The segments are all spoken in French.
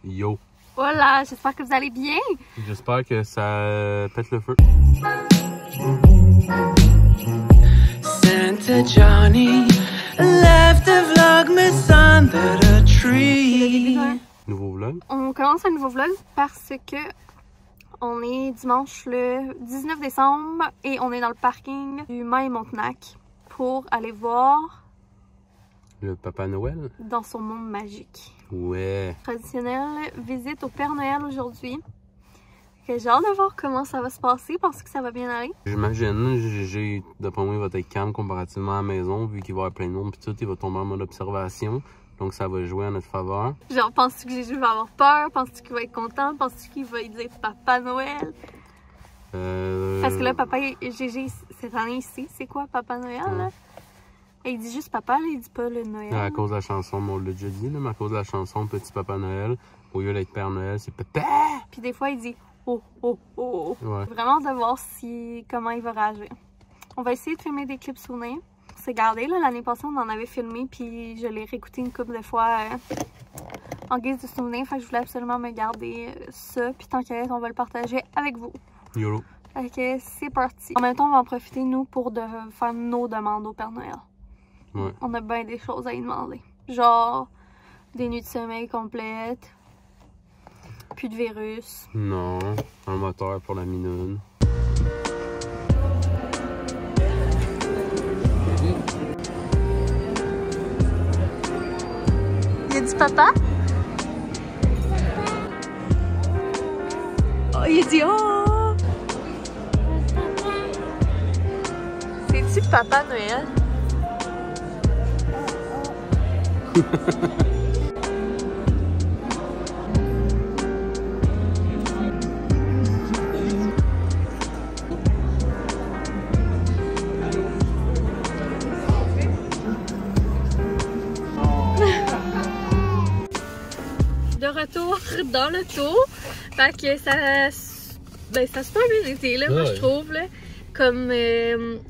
Yo! Voilà, j'espère que vous allez bien. J'espère que ça pète le feu. Santa Johnny left a Vlogmas under the tree. Nouveau vlog. On commence un nouveau vlog parce que on est dimanche le 19 décembre et on est dans le parking du Mont-Montagnard pour aller voir Le Papa Noël. dans son monde magique. Ouais. Traditionnelle visite au Père Noël aujourd'hui. J'ai hâte de voir comment ça va se passer. Pense que ça va bien aller. J'imagine, GG, d'après moi, il va être calme comparativement à la maison, vu qu'il va y avoir plein de monde, puis tout, il va tomber en mode observation. Donc ça va jouer à notre faveur. Genre, penses-tu que Jésus va avoir peur? Penses-tu qu'il va être content? Penses-tu qu'il va lui dire Papa Noël? Parce que là, papa, Gégé, cette année ici, c'est quoi Papa Noël? Là? Et il dit juste Papa, là, il dit pas le Noël. À cause de la chanson, on l'a déjà dit, là, mais à cause de la chanson Petit Papa Noël, au lieu d'être Père Noël, c'est Papa! Puis des fois, il dit Oh, oh, oh. Ouais. Vraiment de voir comment il va réagir. On va essayer de filmer des clips souvenirs. C'est gardé, là, l'année passée, on en avait filmé, puis je l'ai réécouté une couple de fois en guise de souvenir. Fait que je voulais absolument me garder ça, puis tant qu'à être, on va le partager avec vous. YOLO. Fait que c'est parti. En même temps, on va en profiter, nous, pour faire nos demandes au Père Noël. Ouais. On a bien des choses à lui demander. Genre, des nuits de sommeil complètes, plus de virus. Non, un moteur pour la minoune. Il a dit papa? Oh, il a dit oh! C'est-tu Papa Noël? De retour dans l'auto, fait que ça a super bien été là, moi je trouve là. Comme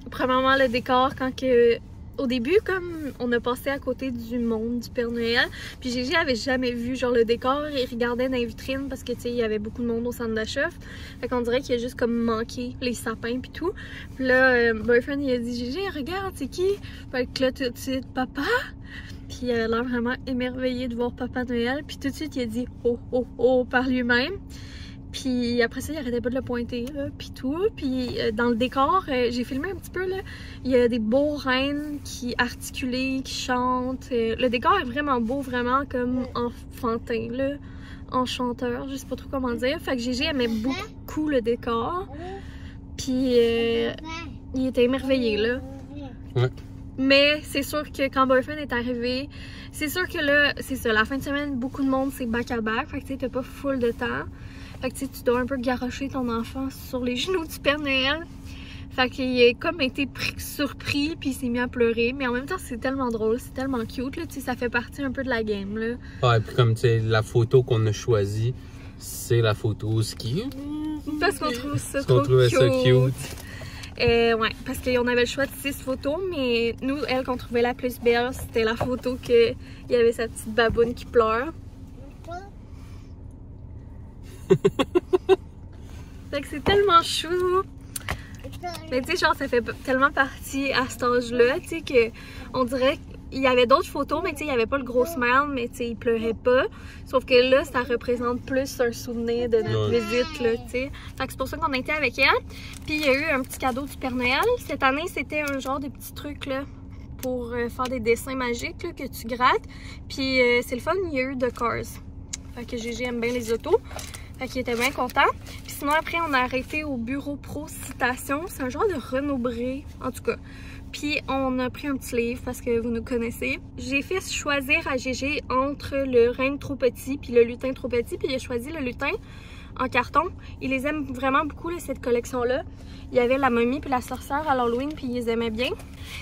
premièrement le décor quand que au début comme on a passé à côté du monde du Père Noël, puis Gégé avait jamais vu genre le décor, il regardait dans les vitrines parce que tu sais il y avait beaucoup de monde au centre d'achat, fait qu'on dirait qu'il a juste comme manqué les sapins puis tout. Puis là boyfriend il a dit Gégé regarde c'est qui, fait que là tout de suite papa. Puis il a l'air vraiment émerveillé de voir Papa Noël. Puis tout de suite, il a dit « Oh, oh, oh » par lui-même. Puis après ça, il arrêtait pas de le pointer, là, puis tout. Puis dans le décor, j'ai filmé un petit peu, là. Il y a des beaux reines qui articulent, qui chantent. Le décor est vraiment beau, vraiment comme enfantin, là. Enchanteur, je sais pas trop comment dire. Fait que Gégé aimait beaucoup le décor. Puis il était émerveillé, là. Ouais. Mais c'est sûr que quand Boyfriend est arrivé, c'est sûr que là, c'est ça, la fin de semaine, beaucoup de monde, c'est back-à-back. Fait que tu sais, t'as pas full de temps. Fait que tu sais, tu dois un peu garrocher ton enfant sur les genoux du Père Noël. Fait qu'il a comme été surpris, puis il s'est mis à pleurer. Mais en même temps, c'est tellement drôle, c'est tellement cute, là. Tu sais, ça fait partie un peu de la game, là. Ouais, puis comme tu sais, la photo qu'on a choisie, c'est la photo ski. Parce qu'on trouve ça Parce qu'on trouvait ça cute. Ouais, parce qu'on avait le choix de 6 photos, mais nous, elle qu'on trouvait la plus belle, c'était la photo que il y avait sa petite baboune qui pleure. Fait que c'est tellement chou. Mais tu sais, genre, ça fait tellement partie à cet âge-là, tu sais, que on dirait qu'il y avait d'autres photos, mais tu sais, il n'y avait pas le gros smile, mais tu sais, il pleurait pas. Sauf que là, ça représente plus un souvenir de notre visite, là, tu sais. Fait que c'est pour ça qu'on a été avec elle. Puis il y a eu un petit cadeau du Père Noël. Cette année, c'était un genre de petit truc, là, pour faire des dessins magiques, là, que tu grattes. Puis c'est le fun, il y a eu de Cars. Fait que Gégé aime bien les autos. Fait qu'il était bien content. Puis sinon, après, on a arrêté au bureau Pro Citation. C'est un genre de Renaud-Bré, en tout cas. Puis on a pris un petit livre parce que vous nous connaissez. J'ai fait choisir à Gégé entre le renne trop petit puis le lutin trop petit. Puis il a choisi le lutin en carton. Il les aime vraiment beaucoup, là, cette collection-là. Il y avait la momie puis la sorcière à l'Halloween, puis il les aimait bien.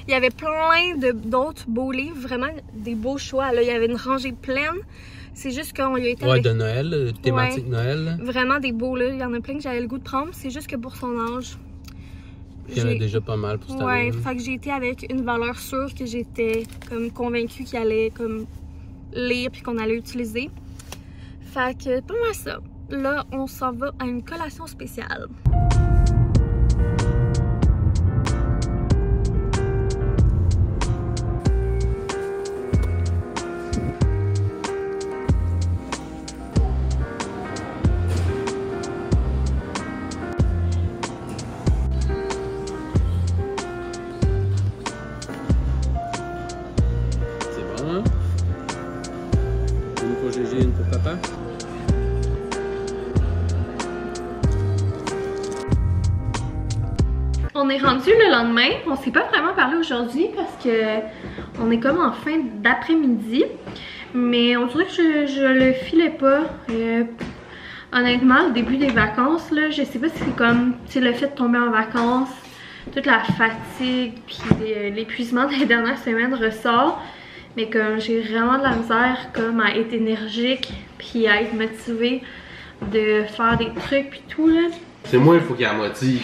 Il y avait plein d'autres beaux livres, vraiment des beaux choix. Là, il y avait une rangée pleine. C'est juste qu'on lui a été... Ouais, de Noël, thématique Noël. Vraiment des beaux, là. Il y en a plein que j'avais le goût de prendre. C'est juste que pour son âge... Il y en a déjà pas mal pour cette année. Ouais, fait que j'ai été avec une valeur sûre que j'étais comme convaincue qu'il allait comme lire puis qu'on allait utiliser. Fait que pas mal ça. Là, on s'en va à une collation spéciale. Une pour Gégé, une pour papa. On est rendu le lendemain. On s'est pas vraiment parlé aujourd'hui parce que on est comme en fin d'après-midi. Mais on dirait que je le filais pas. Honnêtement, le début des vacances, là, je sais pas si c'est comme le fait de tomber en vacances, toute la fatigue puis l'épuisement des dernières semaines ressort. Mais comme j'ai vraiment de la misère comme à être énergique puis à être motivée de faire des trucs puis tout là. C'est moi, il faut qu'il la motive.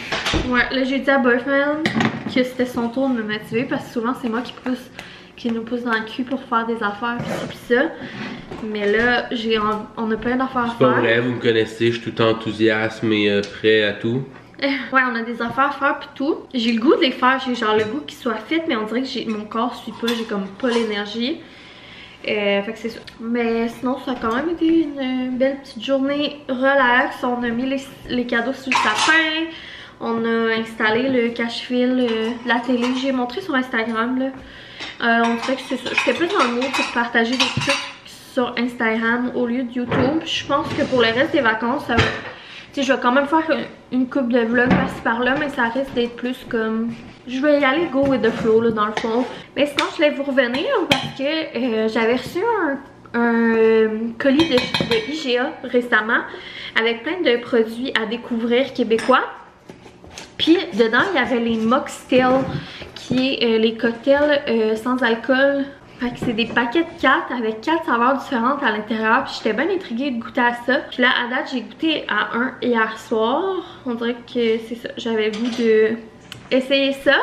Ouais, là j'ai dit à Boyfriend que c'était son tour de me motiver parce que souvent c'est moi qui nous pousse dans le cul pour faire des affaires pis ça. Mais là, on a plein d'affaires à faire. C'est pas vrai, vous me connaissez, je suis tout enthousiasme et prêt à tout. Ouais, on a des affaires à faire pis tout. J'ai le goût de les faire, j'ai genre le goût qu'ils soient faits, mais on dirait que mon corps suit pas, j'ai comme pas l'énergie. Fait que c'est ça. Mais sinon, ça a quand même été une belle petite journée relax. On a mis les cadeaux sur le sapin. On a installé le cache-fil de la télé. J'ai montré sur Instagram là. On dirait que c'est ça. J'étais plus en mood pour partager des trucs sur Instagram au lieu de YouTube. Je pense que pour le reste des vacances, ça va. Tu sais, je vais quand même faire une couple de vlogs par-ci par-là, mais ça risque d'être plus comme... Je vais y aller go with the flow, là, dans le fond. Mais sinon, je voulais vous revenir parce que j'avais reçu un colis de IGA récemment avec plein de produits à découvrir québécois. Puis, dedans, il y avait les Mocktails, qui est les cocktails sans alcool. Fait que c'est des paquets de 4 avec 4 saveurs différentes à l'intérieur. Puis j'étais bien intriguée de goûter à ça. Puis là, à date, j'ai goûté à un hier soir. On dirait que c'est ça. J'avais le goût de essayer ça.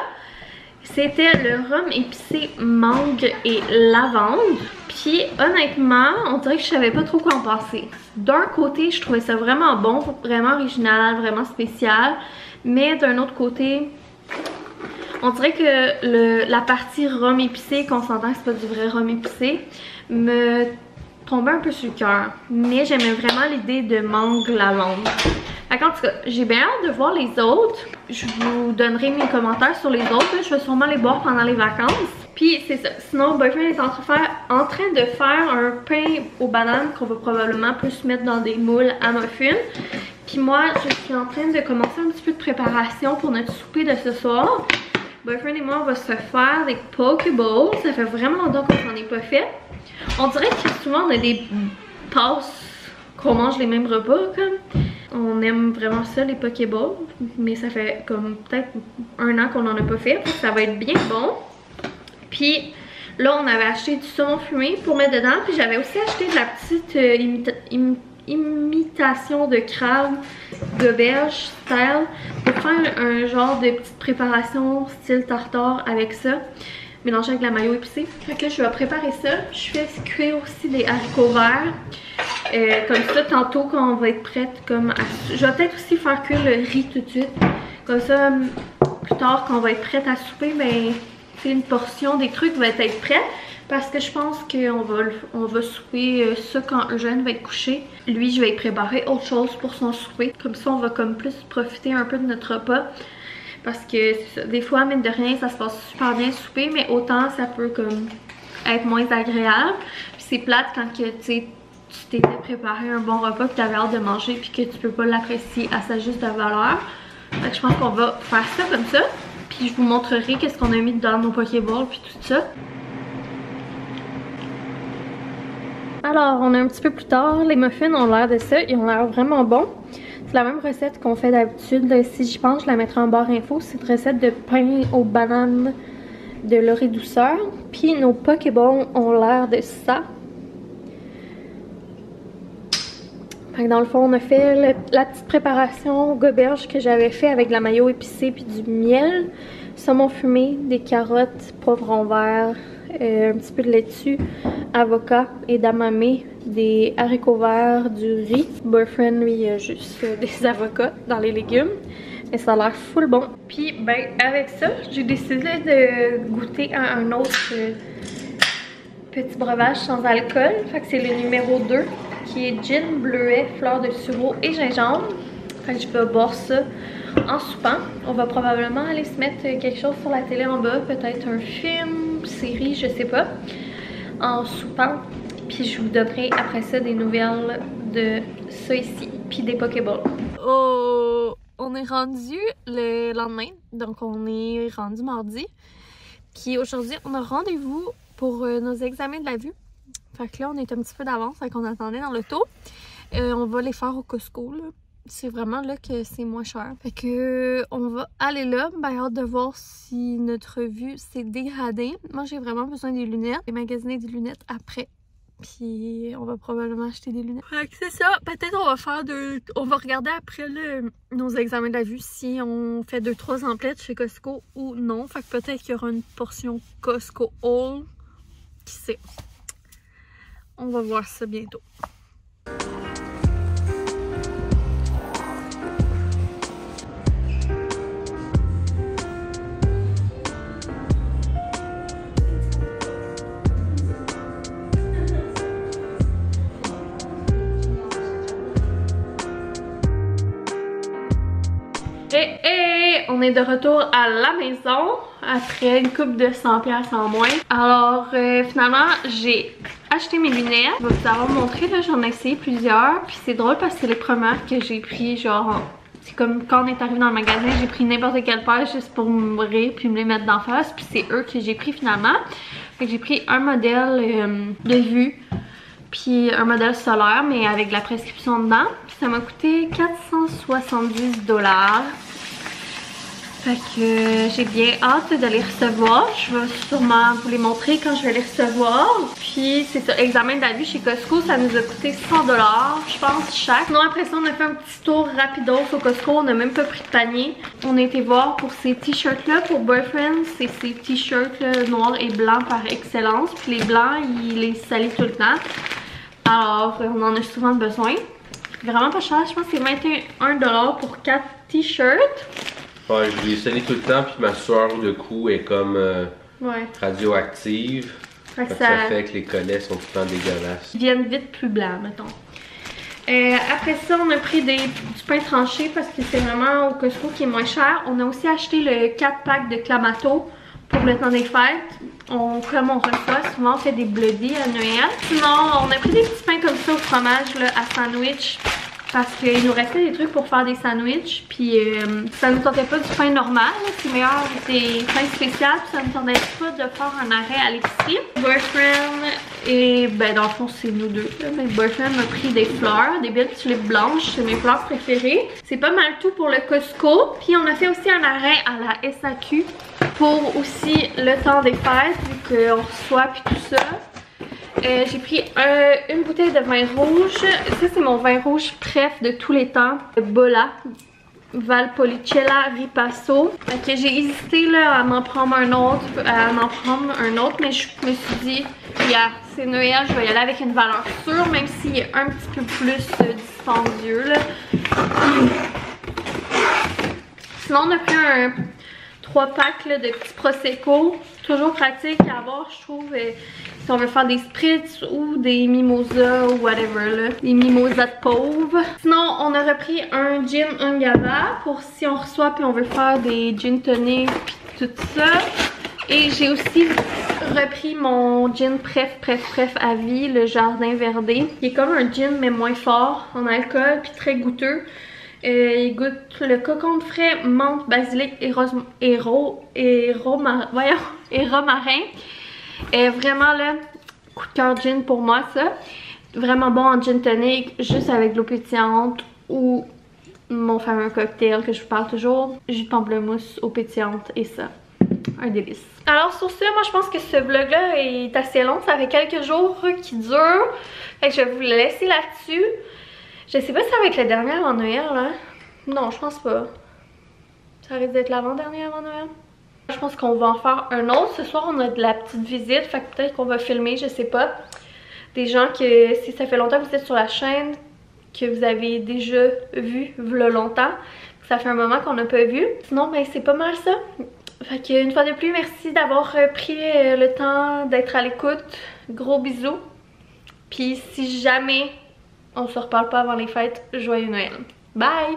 C'était le rhum épicé mangue et lavande. Puis honnêtement, on dirait que je savais pas trop quoi en penser. D'un côté, je trouvais ça vraiment bon, vraiment original, vraiment spécial. Mais d'un autre côté... On dirait que la partie rhum épicé, qu'on s'entend que c'est pas du vrai rhum épicé, me tombait un peu sur le cœur. Mais j'aimais vraiment l'idée de mangue lavande. En tout cas, j'ai bien hâte de voir les autres. Je vous donnerai mes commentaires sur les autres. Je vais sûrement les boire pendant les vacances. Puis c'est ça. Sinon, Boyfriend est en train de faire un pain aux bananes qu'on va probablement plus mettre dans des moules à muffins. Puis moi, je suis en train de commencer un petit peu de préparation pour notre souper de ce soir. Boyfriend et moi, on va se faire des Pokéballs. Ça fait vraiment longtemps qu'on s'en est pas fait. On dirait que souvent on a des passes qu'on mange les mêmes repas comme. On aime vraiment ça, les Pokéballs. Mais ça fait comme peut-être 1 an qu'on en a pas fait. Donc ça va être bien bon. Puis là, on avait acheté du saumon fumé pour mettre dedans. Puis j'avais aussi acheté de la petite imitation de crabe d'auberge style pour faire un genre de petite préparation style tartare avec ça, mélangé avec la mayo épicée. Fait que là, je vais préparer ça. Je fais cuire aussi des haricots verts. Comme ça, tantôt quand on va être prête, comme je vais peut-être aussi faire cuire le riz tout de suite. Comme ça, plus tard, quand on va être prête à souper, ben, une portion des trucs va être prête. Parce que je pense qu'on va souper ça quand Eugène va être couché. Lui, je vais préparer autre chose pour son souper. Comme ça, on va comme plus profiter un peu de notre repas. Parce que ça, des fois, mine de rien, ça se passe super bien souper. Mais autant, ça peut comme être moins agréable. Puis c'est plate quand que, tu t'étais préparé un bon repas, que tu avais hâte de manger, puis que tu peux pas l'apprécier à sa juste valeur. Fait que je pense qu'on va faire ça comme ça. Puis je vous montrerai qu'est-ce qu'on a mis dans nos Pokéballs, puis tout ça. Alors, on est un petit peu plus tard. Les muffins ont l'air de ça. Ils ont l'air vraiment bons. C'est la même recette qu'on fait d'habitude. Si j'y pense, je la mettrai en barre info. C'est une recette de pain aux bananes de Laurier Douceur. Puis nos Pokéballs ont l'air de ça. Fait que dans le fond, on a fait la petite préparation goberge que j'avais fait avec de la mayo épicée puis du miel, saumon fumé, des carottes, poivrons verts, un petit peu de laitue, avocat et d'amamé, des haricots verts, du riz. Boyfriend, lui, il a juste des avocats dans les légumes. Et ça a l'air full bon. Puis, ben, avec ça, j'ai décidé de goûter à un autre petit breuvage sans alcool. Fait que c'est le numéro 2, qui est gin, bleuet, fleur de sureau et gingembre. Fait que je vais boire ça en soupant. On va probablement aller se mettre quelque chose sur la télé en bas, peut-être un film, série, je sais pas, en soupant. Puis je vous donnerai après ça des nouvelles de ça ici, puis des Pokéballs. Oh, on est rendu le lendemain, donc on est rendu mardi. Puis aujourd'hui, on a rendez-vous pour nos examens de la vue. Fait que là, on est un petit peu d'avance, fait qu'on attendait dans l'auto. On va les faire au Costco, là. C'est vraiment là que c'est moins cher. Fait que on va aller là. Ben, hâte de voir si notre vue s'est dégradée. Moi, j'ai vraiment besoin des lunettes. J'ai magasiné des lunettes après. Puis on va probablement acheter des lunettes. Fait que c'est ça. Peut-être on va faire on va regarder après nos examens de la vue si on fait 2-3 emplettes chez Costco ou non. Fait que peut-être qu'il y aura une portion Costco All. Qui sait? On va voir ça bientôt. Et on est de retour à la maison après une coupe de 100$ en moins. Alors finalement j'ai acheté mes lunettes. Je vais vous avoir montré, là j'en ai essayé plusieurs. Puis c'est drôle parce que c'est les premières que j'ai pris genre... C'est comme quand on est arrivé dans le magasin, j'ai pris n'importe quelle paire juste pour me rire puis me les mettre d'en face. Puis c'est eux que j'ai pris finalement. Fait que j'ai pris un modèle de vue. Puis un modèle solaire mais avec de la prescription dedans. Puis ça m'a coûté 470$. Fait que j'ai bien hâte de les recevoir. Je vais sûrement vous les montrer quand je vais les recevoir. Puis c'est ça, examen de la vue chez Costco, ça nous a coûté 100$, je pense, chaque. Non, après ça, on a fait un petit tour rapidos au Costco. On n'a même pas pris de panier. On a été voir pour ces t-shirts-là, pour Boyfriend. C'est ces t-shirts noirs et blancs par excellence. Puis les blancs, ils les salissent tout le temps. Alors, on en a souvent besoin. Vraiment pas cher, je pense que c'est 21$ pour 4 t-shirts. Ouais, je les salis tout le temps, puis ma sueur de cou est comme radioactive. Ça fait que les collets sont tout le temps dégueulasses. Ils viennent vite plus blancs, mettons. Après ça, on a pris du pain tranché parce que c'est vraiment au Costco qui est moins cher. On a aussi acheté le 4-pack de Clamato pour le temps des fêtes. Comme on reçoit, souvent on fait des bloodies à Noël. Sinon, on a pris des petits pains comme ça au fromage là, à sandwich. Parce qu'il nous restait des trucs pour faire des sandwichs. Puis ça ne nous tentait pas du pain normal. C'est meilleur des pains spéciaux. Puis ça ne nous tentait pas de faire un arrêt à l'épicerie. Boyfriend et ben dans le fond c'est nous deux. Là. Mais Boyfriend m'a pris des fleurs, des belles tulipes blanches. C'est mes fleurs préférées. C'est pas mal tout pour le Costco. Puis on a fait aussi un arrêt à la SAQ pour aussi le temps des fêtes. Vu qu'on reçoit puis tout ça. J'ai pris une bouteille de vin rouge. Ça c'est mon vin rouge préf de tous les temps. Bolla Valpolicella Ripasso. Okay, j'ai hésité là, à m'en prendre un autre, mais je me suis dit, yeah, c'est Noël, je vais y aller avec une valeur sûre, même s'il est un petit peu plus dispendieux là. Sinon on a pris un 3-pack de petits Prosecco. Toujours pratique à avoir, je trouve. Si on veut faire des spritz ou des mimosas ou whatever là. Des mimosas de pauvres. Sinon, on a repris un gin Ungava pour si on reçoit puis on veut faire des gin tonic puis tout ça. Et j'ai aussi repris mon gin préf à vie, le Jardin Verdé. Il est comme un gin mais moins fort en alcool puis très goûteux. Il goûte le cocon frais, menthe, basilic et romarin. Vraiment là, coup de cœur gin pour moi ça. Vraiment bon en gin tonic, juste avec de l'eau pétillante ou mon fameux cocktail que je vous parle toujours, jus de pamplemousse, eau pétillante et ça. Un délice. Alors sur ce, moi je pense que ce vlog là est assez long, ça fait quelques jours qu'il dure. Fait que je vais vous le laisser là-dessus. Je sais pas si ça va être le dernier avant Noël, hein? Non, je pense pas. Ça risque d'être l'avant-dernier avant Noël. Je pense qu'on va en faire un autre. Ce soir, on a de la petite visite, fait que peut-être qu'on va filmer, je sais pas. des gens que si ça fait longtemps que vous êtes sur la chaîne, que vous avez déjà vu v'là longtemps, ça fait un moment qu'on n'a pas vu. Sinon, ben c'est pas mal ça. Fait que une fois de plus, merci d'avoir pris le temps d'être à l'écoute. Gros bisous. Puis si jamais on se reparle pas avant les fêtes, joyeux Noël. Bye!